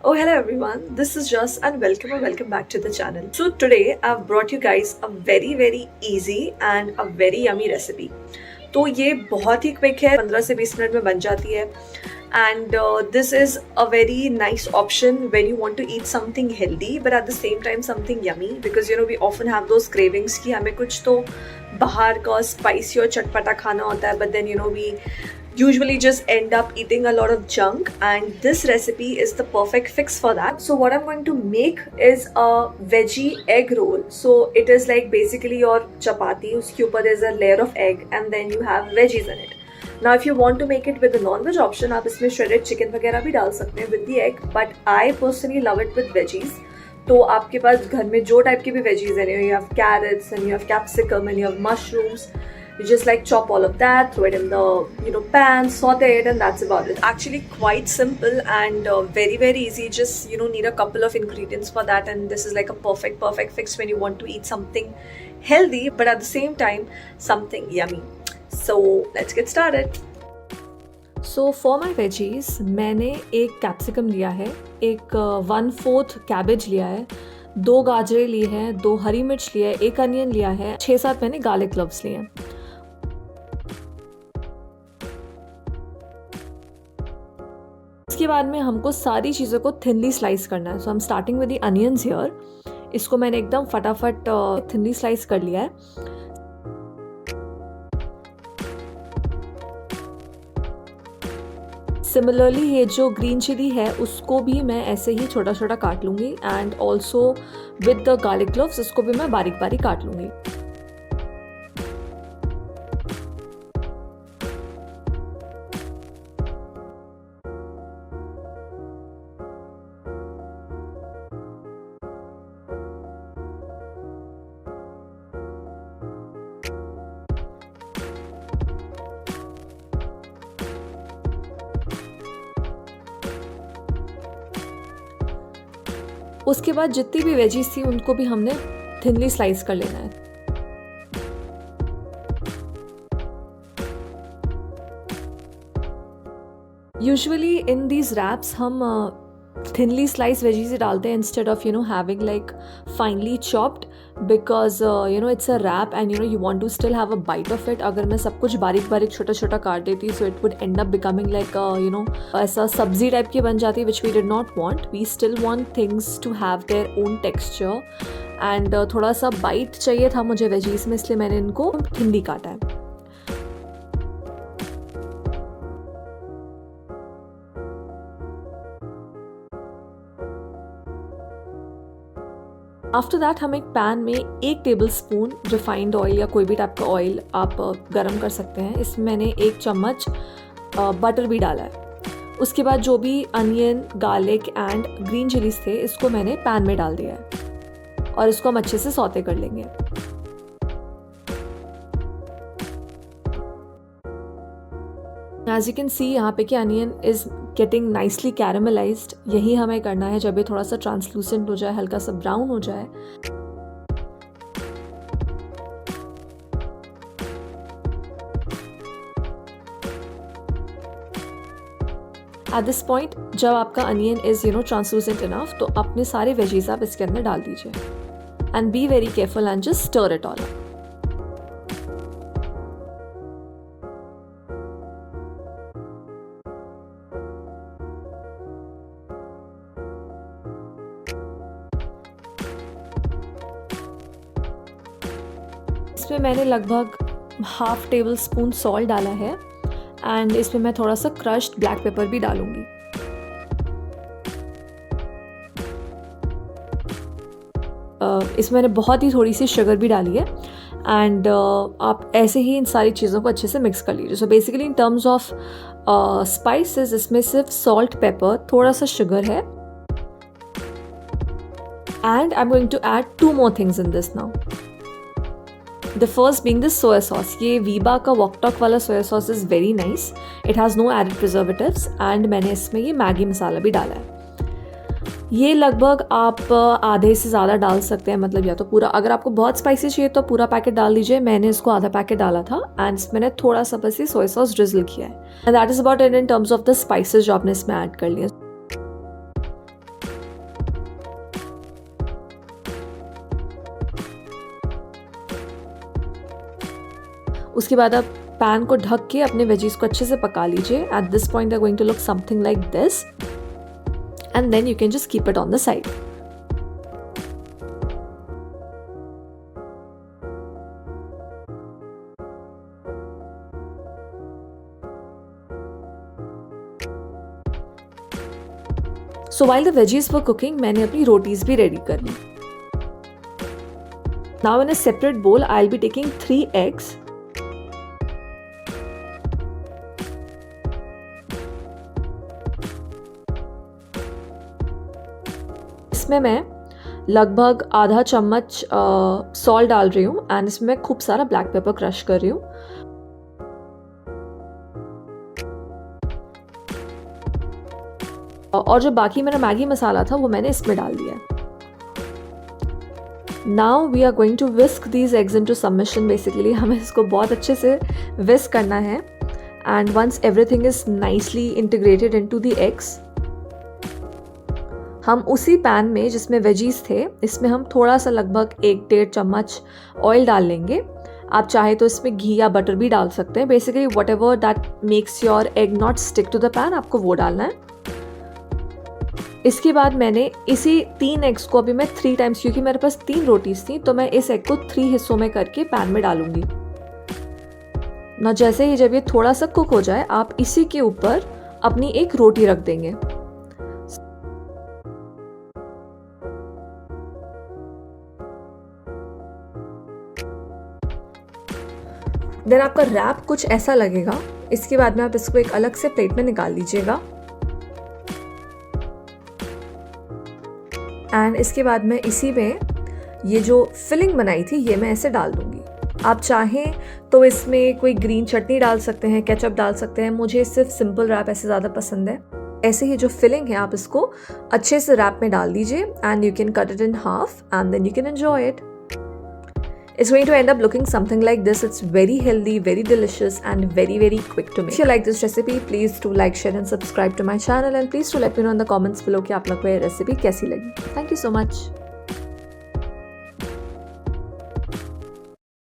Oh, hello everyone. This is Jess and welcome back to the channel. So today I've brought you guys a very easy and a very yummy recipe. तो ये बहुत ही quick है, 15 से 20 minute में बन जाती है. And this is a very nice option when you want to eat something healthy but at the same time something yummy, because we often have those cravings कि हमें कुछ तो बाहर का spicy और चटपटा खाना होता है, but then we usually just end up eating a lot of junk, and this recipe is the perfect fix for that. So what I'm going to make is a veggie egg roll. So it is like basically your chapati, uske upar there's a layer of egg and then you have veggies in it. Now if you want to make it with the non-veg option, आप इसमें shredded chicken वगैरह भी डाल सकते हैं with the egg, but I personally love it with veggies. तो आपके पास घर में जो टाइप के भी वेजीज हैं, you have carrots and you have capsicum and you have mushrooms. You just like chop all of that, throw it in the pan, saute it, and that's about it. Actually quite simple and very easy. Just need a couple of ingredients for that, and this is like a perfect fix when you want to eat something healthy but at the same time something yummy. So let's get started. So for my veggies मैंने एक capsicum लिया है, एक 1/4 cabbage लिया है, 2 गाजरें ली हैं, 2 हरी मिर्च लिया है, 1 अनियन लिया है, 6-7 मैंने गार्लिक क्लव्स लिए हैं. इसके बाद में हमको सारी चीज़ों को थिनली स्लाइस करना है. So I am starting with the onions here. इसको मैंने एकदम फटाफट थिनली स्लाइस कर लिया है. सिमिलरली ये जो ग्रीन चिली है उसको भी मैं ऐसे ही छोटा छोटा काट लूँगी, and also with the garlic cloves इसको भी मैं बारीक बारीक काट लूँगी. उसके बाद जितनी भी वेजीज थी उनको भी हमने थिनली स्लाइस कर लेना है. यूजुअली इन दीज रैप्स हम थिनली स्लाइस वेजीज डालते हैं instead of having like finely chopped, because it's a wrap and you want to still have a bite of it. अगर मैं सब कुछ बारीक बारीक छोटा छोटा काट देती so it would end up becoming like ऐसा सब्जी टाइप की बन जाती, which we did not want. We still want things to have their own texture, and थोड़ा सा बाइट चाहिए था मुझे वेजीज में, इसलिए मैंने इनको थिनली काटा है. आफ्टर दैट हम एक पैन में 1 टेबल स्पून रिफाइंड ऑयल या कोई भी टाइप का ऑयल आप गरम कर सकते हैं. इसमें मैंने 1 चम्मच बटर भी डाला है. उसके बाद जो भी onion, garlic and green chillies थे इसको मैंने पैन में डाल दिया है और इसको हम अच्छे से सौते कर लेंगे. As you can see यहाँ पे कि onion is getting nicely caramelised. यही हमें करना है जब ये थोड़ा सा ट्रांसलूसेंट हो जाए, हल्का सा ब्राउन हो जाए. एट दिस पॉइंट जब आपका अनियन इज ट्रांसलूसेंट इनफ, तो अपने सारे वेजीज आप इसके अंदर डाल दीजिए and be very careful and just stir it all. इसमें मैंने लगभग 1/2 टेबल स्पून सॉल्ट डाला है, एंड इसमें मैं थोड़ा सा क्रश्ड ब्लैक पेपर भी डालूंगी. इसमें मैंने बहुत ही थोड़ी सी शुगर भी डाली है, एंड आप ऐसे ही इन सारी चीज़ों को अच्छे से मिक्स कर लीजिए. So basically in terms of spices इसमें सिर्फ सॉल्ट, पेपर, थोड़ा सा शुगर है, and I am going to add 2 more things in this now. The first being this soya sauce. ये वीबा का वॉकटॉक वाला soya sauce is very nice. It has no added preservatives, and मैंने इसमें ये Maggi मसाला भी डाला है. ये लगभग आप आधे से ज़्यादा डाल सकते हैं, मतलब या तो पूरा, अगर आपको बहुत स्पाइसी चाहिए तो पूरा पैकेट डाल दीजिए. मैंने इसको आधा पैकेट डाला था, एंड मैंने थोड़ा सा बस ये सोया सॉस ड्रिजल किया है. And that is about it in terms of the spices जो आपने इसमें ऐड कर लिए. उसके बाद आप पैन को ढक के अपने वेजीज को अच्छे से पका लीजिए. At this point they are going to look something like this and then you can just keep it on the side. So while the veggies were cooking, मैंने अपनी रोटीज भी रेडी कर ली. Now in a separate bowl, I'll be taking 3 eggs. इसमें मैं लगभग आधा चम्मच salt डाल रही हूँ एंड इसमें खूब सारा ब्लैक पेपर क्रश कर रही हूँ. और जो बाकी मेरा मैगी मसाला था वो मैंने इसमें डाल दिया. Now we are going to whisk these eggs into submission. Basically हमें इसको बहुत अच्छे से विस्क करना है and once everything is nicely integrated into the eggs, हम उसी पैन में जिसमें वेजीज थे इसमें हम थोड़ा सा लगभग 1-1.5 चम्मच ऑयल डाल लेंगे. आप चाहे तो इसमें घी या बटर भी डाल सकते हैं. Basically whatever that makes your egg not stick to the pan, आपको वो डालना है. इसके बाद मैंने इसी 3 एग्स को अभी मैं 3 टाइम्स, क्योंकि मेरे पास 3 रोटीज थी तो मैं इस एग को 3 हिस्सों में करके पैन में डालूंगी ना. जैसे ही जब ये थोड़ा सा कुक हो जाए आप इसी के ऊपर अपनी एक रोटी रख देंगे. देन आपका रैप कुछ ऐसा लगेगा. इसके बाद में आप इसको एक अलग से प्लेट में निकाल लीजिएगा एंड इसके बाद में इसी में ये जो फिलिंग बनाई थी ये मैं ऐसे डाल दूंगी. आप चाहें तो इसमें कोई ग्रीन चटनी डाल सकते हैं, केचप डाल सकते हैं. मुझे सिर्फ सिंपल रैप ऐसे ज़्यादा पसंद है. ऐसे ही जो फिलिंग है आप इसको अच्छे से रैप में डाल दीजिए and you can cut it in half and then you can enjoy it. It's going to end up looking something like this. It's very healthy, very delicious and very, very quick to make. If you like this recipe, please do like, share and subscribe to my channel and please do let me know in the comments below कि आप लोग को ये recipe कैसी लगी. Thank you so much.